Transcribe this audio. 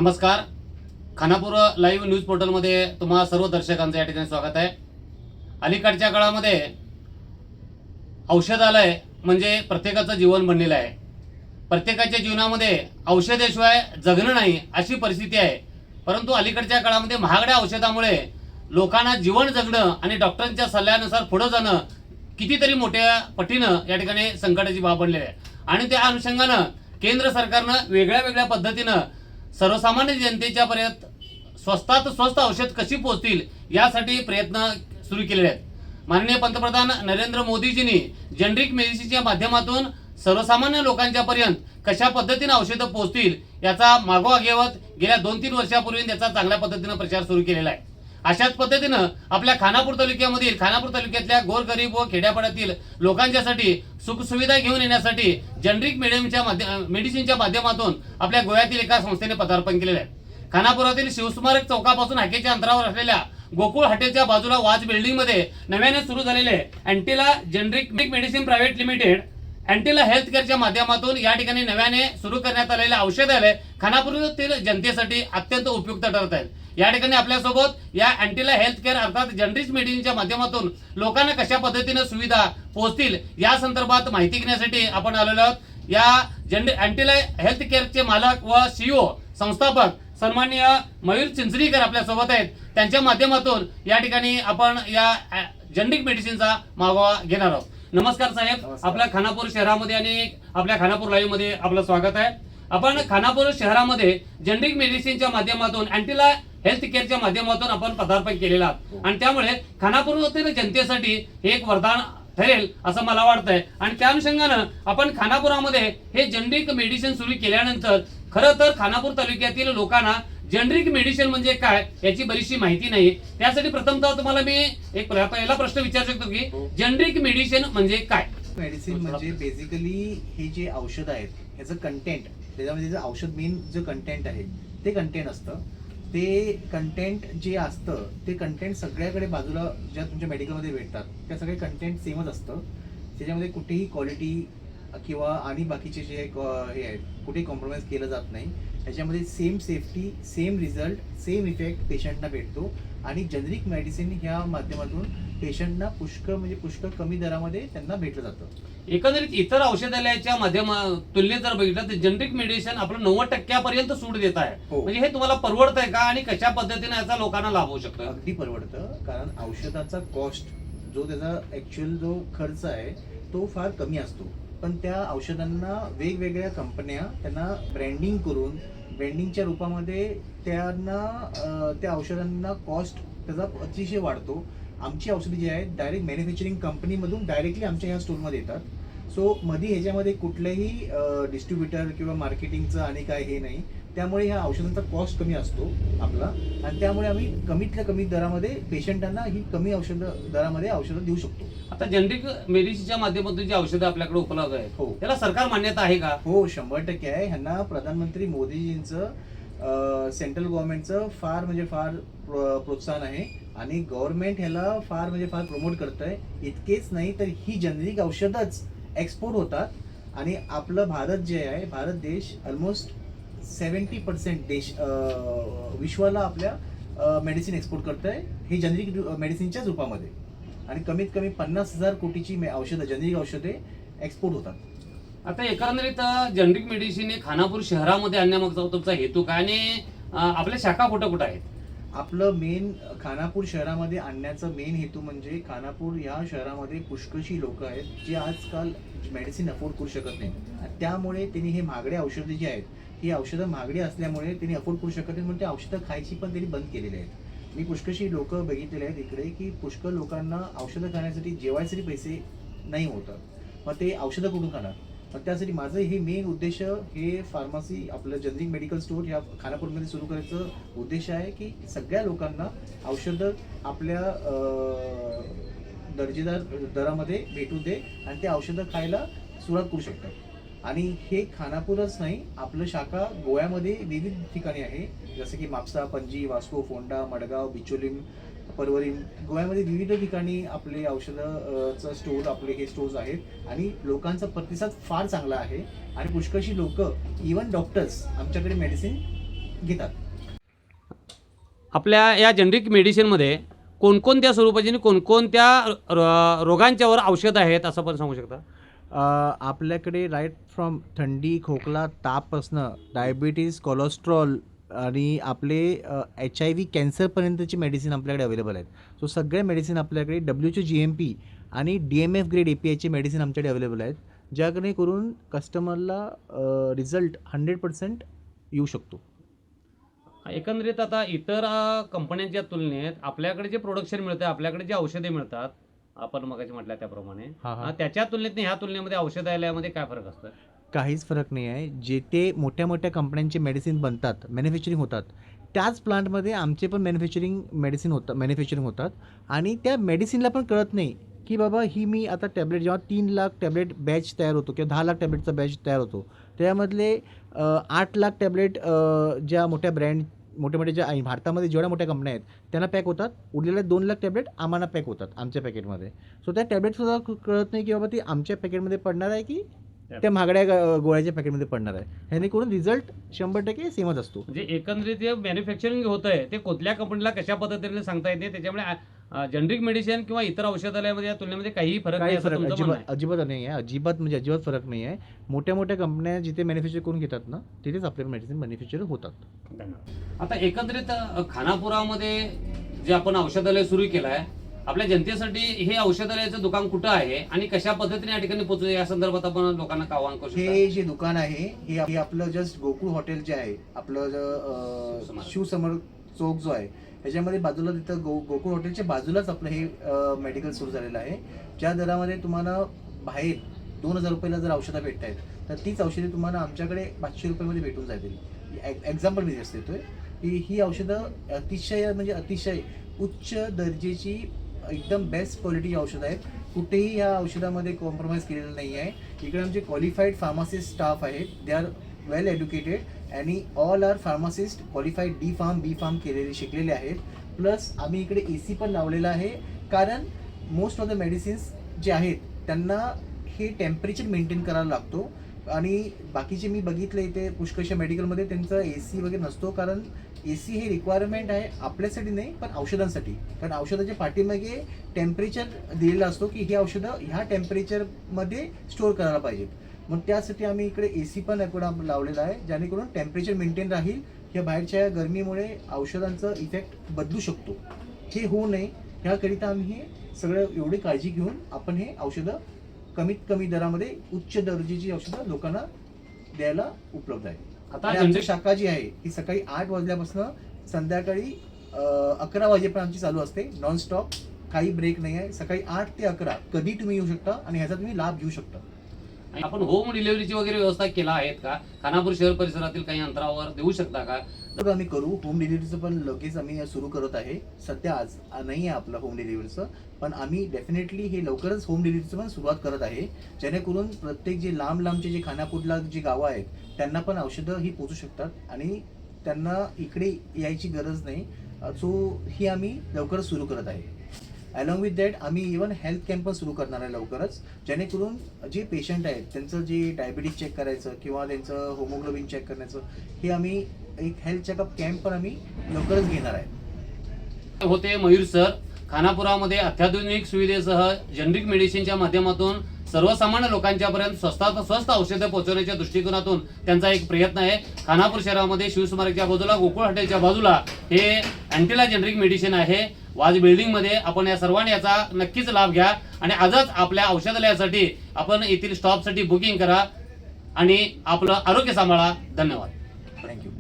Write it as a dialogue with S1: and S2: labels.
S1: नमस्कार. Khanapur live news पोर्टलमध्ये तुम्हा सर्व दर्शकांचं या ठिकाणी स्वागत आहे. अलीकडच्या काळामध्ये औषधालय म्हणजे प्रत्येकाचं जीवन बनलेलं आहे. प्रत्येकाच्या जीवनामध्ये औषधाशिवाय जगणं नाही अशी परिस्थिती आहे. परंतु अलीकडच्या काळामध्ये महागड्या औषधामुळे लोकांना जीवन जगणं आणि डॉक्टरांच्या सल्ल्यानुसार पुढे जाणं कितीतरी मोठ्या पटीनं या ठिकाणी संकटाची बाब बनलेली आहे. आणि त्या अनुषंगानं केंद्र सरकारनं वेगळ्या पद्धतीनं सर्वसामान्य जनतेच्या पर्यंत स्वस्तात स्वस्त औषध कशी पोहोचतील यासाठी प्रयत्न सुरू केलेले आहेत. माननीय पंतप्रधान नरेंद्र मोदीजींनी जेनरिक मेडिसिनच्या माध्यमातून सर्वसामान्य लोकांच्या पर्यंत कशा पद्धतीने औषधं पोहोचतील याचा मागोवा घेवत गेल्या 2-3 वर्षापूर्वी त्याचा चांगल्या पद्धतीने प्रचार सुरू केलेला आहे. अशाच पद्धतीनं आपल्या खानापूर तालुक्यातल्या गोरगरीब व खेड्यापाड्यातील लोकांच्यासाठी सुखसुविधा घेऊन येण्यासाठी जेनरिक मेडिसिनच्या माध्यमातून आपल्या गोव्यातील एका संस्थेने पदार्पण केलेलं आहे. खानापुरातील शिवस्मारक चौकापासून हाकेच्या अंतरावर असलेल्या गोकुळ हॉटेलच्या बाजूला वाज बिल्डिंग मध्ये नव्याने सुरू झालेले Antila generic medicine private limited Antila health केअरच्या माध्यमातून या ठिकाणी नव्याने सुरू करण्यात आलेले औषधालय खानापूरतील जनतेसाठी अत्यंत उपयुक्त ठरत आहेत. या ठिकाणी आपल्यासोबत या अँटिला हेल्थ केअर अर्थात जेनरिक मेडिसिनच्या माध्यमातून लोकांना कशा पद्धतीने सुविधा पोहोचतील या संदर्भात माहिती घेण्यासाठी आपण आलेलो आहोत. या अँटिला हेल्थ केअरचे मालक व सीईओ संस्थापक सन्माननीय मयूर चिंचरीकर आपल्या सोबत आहेत. त्यांच्या माध्यमातून या ठिकाणी आपण या जेनरिक मेडिसिनचा मागोवा घेणार आहोत. नमस्कार साहेब. आपल्या खानापूर शहरामध्ये आणि आपल्या खानापूर लाईव्ह मध्ये आपलं स्वागत आहे. आपण खानापूर शहरामध्ये जेनरिक मेडिसिनच्या माध्यमातून अँटिला हेल्थ केअरच्या माध्यमातून आपण पदार्पण केलेला आहात आणि त्यामुळे खानापूरतील जनतेसाठी हे एक वरदान ठरेल असं मला वाटतंय. आणि त्या अनुषंगानं आपण खानापुरामध्ये हे जेनरिक मेडिसिन सुरू केल्यानंतर खरं तर खानापूर तालुक्यातील लोकांना जेनरिक मेडिसिन म्हणजे काय याची बरीचशी माहिती नाही. त्यासाठी प्रथमतः तुम्हाला मी एक पहिला प्रश्न विचारू शकतो की जेनरिक मेडिसिन म्हणजे काय?
S2: मेडिसिन म्हणजे बेसिकली हे जे औषध आहेत ह्याचं कंटेंट, त्याच्यामध्ये जे औषध मेन जे कंटेंट आहे ते कंटेंट असतं. ते कंटेंट जे असतं ते कंटेंट सगळ्याकडे बाजूला ज्या तुमच्या मेडिकलमध्ये भेटतात त्या सगळे कंटेंट सेमच असतं. त्याच्यामध्ये कुठेही क्वालिटी किंवा आणि बाकीचे जे हे आहेत कुठेही कॉम्प्रोमाइज केलं जात नाही. त्याच्यामध्ये same safety, same result, same effect पेशंटना भेटतो. आणि जेनरिक मेडिसिन ह्या माध्यमातून पेशंटना पुष्कळ कमी दरामध्ये त्यांना भेटलं जातं.
S1: एकंदरीत इतर औषधालयाच्या तुलनेत जर बघितलं तर जेनरिक मेडिसिन आपलं 90% सूट देत आहे. म्हणजे हे तुम्हाला परवडतंय का आणि कशा पद्धतीने याचा लोकांना लाभ होऊ शकतो?
S2: अगदी परवडतं, कारण औषधाचा कॉस्ट जो त्याचा ऍक्च्युअल जो खर्च आहे तो फार कमी असतो. पण त्या औषधांना वेगवेगळ्या कंपन्या त्यांना ब्रँडिंग करून ब्रँडिंगच्या रूपामध्ये त्यांना त्या औषधांना कॉस्ट त्याचा अतिशय वाढतो. आमची औषधे जी आहेत डायरेक्ट मॅन्युफॅक्चरिंग कंपनीमधून डायरेक्टली आमच्या ह्या स्टोरमध्ये येतात. सो ह्याच्यामध्ये कुठल्याही डिस्ट्रीब्युटर किंवा मार्केटिंगचं आणि काय हे नाही. त्यामुळे ह्या औषधांचा कॉस्ट कमी असतो आपला आणि त्यामुळे आम्ही कमीतल्या कमी दरामध्ये पेशंटांना ही कमी दरामध्ये औषधं देऊ शकतो.
S1: आता जेनरिक मेडिसिनच्या माध्यमातून जी औषधं आपल्याकडे उपलब्ध आहेत
S2: हो,
S1: त्याला सरकार मान्यता आहे का?
S2: हो, 100% आहे. ह्यांना प्रधानमंत्री मोदीजींचं सेंट्रल गव्हर्नमेंटचं फार प्रोत्साहन आहे आणि गव्हर्नमेंट ह्याला फार प्रमोट करतंय. इतकेच नाही तर ही जेनरिक औषधच एक्सपोर्ट होतात आणि आपलं भारत जे आहे, भारत देश ऑलमोस्ट 70% देश विश्वाला आपल्या मेडिसिन एक्सपोर्ट करतंय हे जेनरिक मेडिसिनच्याच रूपामध्ये. आणि कमीत कमी 50,000 कोटीची जेनरिक औषधे एक्सपोर्ट होतात.
S1: आता एकंदरीत जेनरिक मेडिसिन हे खानापूर शहरामध्ये आणण्यामागचा तुमचा हेतू काय आणि आपल्या शाखा कुठं आहेत?
S2: आपलं मेन खानापूर शहरामध्ये आणण्याचा मेन हेतू म्हणजे खानापूर या शहरामध्ये पुष्कळशी लोक आहेत जे आजकाल मेडिसिन अफोर्ड करू शकत नाही. त्यामुळे त्यांनी हे महागडे औषधे जी आहेत ही औषधं महागडी असल्यामुळे त्यांनी अफोर्ड करू शकत नाही म्हणून ते औषधं खायची पण त्यांनी बंद केलेली आहेत. मी पुष्कळशी लोक बघितलेले आहेत इकडे की पुष्कळ लोकांना औषधं खाण्यासाठी जेवायसाठी पैसे नाही होतात, मग ते औषधं कुठून खाणार? मग त्यासाठी माझं हे मेन उद्देश हे फार्मसी आपलं जेनरिक मेडिकल स्टोअर ह्या खानापूरमध्ये सुरू करायचं उद्देश आहे की सगळ्या लोकांना औषधं आपल्या दर्जेदार दरामध्ये भेटू दे आणि ते औषधं खायला सुरुवात करू शकतात. आणि हे खानापूरच नाही, आपलं शाखा गोव्यामध्ये विविध ठिकाणी आहे, जसं की म्हापसा, पणजी, वास्को, फोंडा, मडगाव, बिचोलीम, परवरी, गोव्यामध्ये विविध ठिकाणी आपले औषधाचं स्टोर आपले हे स्टोर्स आहेत आणि लोकांचा प्रतिसाद फार चांगला आहे. आणि पुष्कळशी लोक इवन डॉक्टर्स आमच्याकडे मेडिसिन घेतात.
S1: आपल्या या जनरिक मेडिसिनमध्ये कोणकोणत्या स्वरूपाची आणि कोणकोणत्या रोगांच्यावर औषध आहेत असं पण सांगू शकता?
S2: आपल्याकडे राईट फ्रॉम थंडी, खोकला, तापपासनं डायबिटीज, कोलेस्ट्रॉल आणि आपले HIV, कॅन्सरपर्यंतची मेडिसिन आपल्याकडे अवेलेबल आहेत. सो सगळे मेडिसिन आपल्याकडे WHO GMP आणि DMF ग्रेड APIचे मेडिसिन आमच्याकडे अवेलेबल आहेत, ज्याकडे करून कस्टमरला रिझल्ट 100% येऊ शकतो.
S1: एकंदरीत आता इतर कंपन्यांच्या तुलनेत आपल्याकडे जे प्रोडक्शन मिळतं, आपल्याकडे जे औषधे मिळतात, आपण मगाशी म्हटलं त्याप्रमाणे,
S2: हां.
S1: त्याच्या तुलनेत ह्या तुलनेमध्ये औषधालयामध्ये काय फरक असतं?
S2: काहीच फरक नाही आहे. जेथे मोठ्या मोठ्या कंपन्यांचे मेडिसिन बनतात, मॅन्युफॅक्चरिंग होतात, त्याच प्लांटमध्ये आमचे पण मॅन्युफॅक्चरिंग होतात आणि त्या मेडिसिनला पण कळत नाही की बाबा ही मी आता टॅबलेट, जेव्हा 3 लाख टॅबलेट बॅच तयार होतो किंवा 10 लाख टॅबलेटचा बॅच तयार होतो, त्यामधले 8 लाख टॅबलेट ज्या मोठ्या ज्या भारतामध्ये जेवढ्या मोठ्या कंपन्या आहेत त्यांना पॅक होतात, उरलेले 2 लाख टॅबलेट आम्हाला पॅक होतात आमच्या पॅकेटमध्ये. सो त्या टॅबलेटसुद्धा कळत नाही की बाबा ती आमच्या पॅकेटमध्ये पडणार आहे की त्या महागड्या गोळ्याच्या पॅकेटमध्ये पडणार आहे. ह्याने करून रिझल्ट 100% सेमच असतो.
S1: म्हणजे एकंदरीत जे मॅन्युफॅक्चरिंग होत आहे ते कुठल्या कंपनीला कशा पद्धतीने सांगता येते, त्याच्यामुळे जनरिक मेडिसिन किंवा इतर औषधालयामध्ये या तुलनेमध्ये काहीही फरक नाही असं तुमचं म्हणणं आहे?
S2: अजिबात नाही आहे. अजिबात फरक नाही आहे. मोठ्या मोठ्या कंपन्या जिथे मॅन्युफॅक्चर करून घेतात ना, तिथेच आपले मेडिसिन मॅन्युफॅक्चर होतात.
S1: धन्यवाद. आता एकंदरीत खानापुरामध्ये जे आपण औषधालय सुरू केलं आहे, आपल्या जनतेसाठी हे औषधालयाचं दुकान कुठं आहे आणि कशा पद्धतीने या ठिकाणी पोहोचू या संदर्भात आपण लोकांना आवाहन करू शकतो?
S2: हे जे दुकान आहे हे आपलं जस्ट गोकुळ हॉटेल जे आहे, आपलं शिवसमर चौक जो आहे त्याच्यामध्ये बाजूला तिथं गोकुळ हॉटेलच्या बाजूलाच आपलं हे मेडिकल सुरू झालेलं आहे, ज्या दरामध्ये तुम्हाला बाहेर 2000 रुपयाला जर औषधं भेटत आहेत तर तीच औषधे तुम्हाला आमच्याकडे 500 रुपयामध्ये भेटून जातील. एक्झाम्पल मी जस्ट देतोय की ही औषधं अतिशय उच्च दर्जाची एकदम बेस्ट क्वालिटी औषधं आहेत. कुठेही या औषधामध्ये कॉम्प्रोमाइज केलेलं नाही आहे. इकडे आमचे क्वालिफाईड फार्मासिस्ट स्टाफ आहेत, दे आर वेल एज्युकेटेड आणि all are pharmacist qualified D Pharm B Pharm शिकलेले आहेत. प्लस आम्ही इकडे AC पण लावलेला आहे, कारण मोस्ट ऑफ द मेडिसिन्स जे आहेत त्यांना हे टेम्परेचर मेंटेन करायला लागतो आणि बाकीचे मी बघितले इथे पुष्कळशा मेडिकलमध्ये त्यांचं AC वगैरे नसतो, कारण AC हे रिक्वायरमेंट आहे आपल्यासाठी नाही पण औषधांसाठी, कारण औषधाच्या पाठीमागे टेम्परेचर दिलेला असतो की ही औषधं ह्या टेम्परेचरमध्ये स्टोअर करायला पाहिजेत. मग त्यासाठी आम्ही इकडे AC पण लावलेला आहे, जेणेकरून टेम्परेचर मेंटेन राहील. ह्या बाहेरच्या गरमीमुळे औषधांचं इफेक्ट बदलू शकतो, हे होऊ नये ह्याकरिता आम्ही हे सगळं एवढी काळजी घेऊन आपण हे औषधं कमीत कमी दरामध्ये उच्च दर्जाची औषधं लोकांना द्यायला उपलब्ध आहे.
S1: आता
S2: आमची शाखा जी आहे ही सकाळी 8 वाजल्यापासून संध्याकाळी 11 वाजेपर्यंत आमची चालू असते, नॉन स्टॉप, काही ब्रेक नाही आहे. सकाळी 8 ते 11 कधी तुम्ही येऊ शकता आणि ह्याचा तुम्ही लाभ घेऊ शकता.
S1: आपण होम डिलिव्हरीची वगैरे व्यवस्था केला आहेत का? खानापूर शहर परिसरातील काही अंतरावर देऊ शकता का?
S2: तर आम्ही करू होम डिलिव्हरीचं, पण लगेच आम्ही सुरू करत आहे. सध्या आज नाही आहे आपलं होम डिलिव्हरीचं, पण आम्ही डेफिनेटली हे लवकरच होम डिलिव्हरीचं पण सुरुवात करत आहे, जेणेकरून प्रत्येक जे लांबचे जे खानापूरला जी गावं आहेत त्यांना पण औषधं ही पोचू शकतात आणि त्यांना इकडे यायची गरज नाही. सो ही आम्ही लवकरच सुरू करत आहे. अलॉंग विथ दॅट आम्ही इव्हन हेल्थ कॅम्प पण सुरू करणार आहे लवकरच, जेणेकरून जे पेशंट आहेत त्यांचं जे डायबिटीज चेक करायचं किंवा त्यांचं होमोग्लोबिन चेक करण्याचं, हे आम्ही एक हेल्थ चेकअप कॅम्प पण आम्ही लवकरच घेणार आहे.
S1: होते मयूर सर, खानापुरामध्ये अत्याधुनिक सुविधेसह जनरिक मेडिसिनच्या माध्यमातून सर्वसामान्य लोकांच्यापर्यंत स्वस्तात स्वस्त औषधं पोहोचवण्याच्या दृष्टिकोनातून त्यांचा एक प्रयत्न आहे. खानापूर शहरामध्ये शिवस्मारकच्या बाजूला गोकुळ हॉटेलच्या बाजूला हे अँटिला जनरिक मेडिसिन आहे. वाज बिल्डिंगमध्ये आपण या सर्वांनी याचा नक्कीच लाभ घ्या आणि आजच आपल्या औषधालयासाठी आपण येथील स्टॉपसाठी बुकिंग करा आणि आपलं आरोग्य सांभाळा. धन्यवाद.
S2: थँक्यू.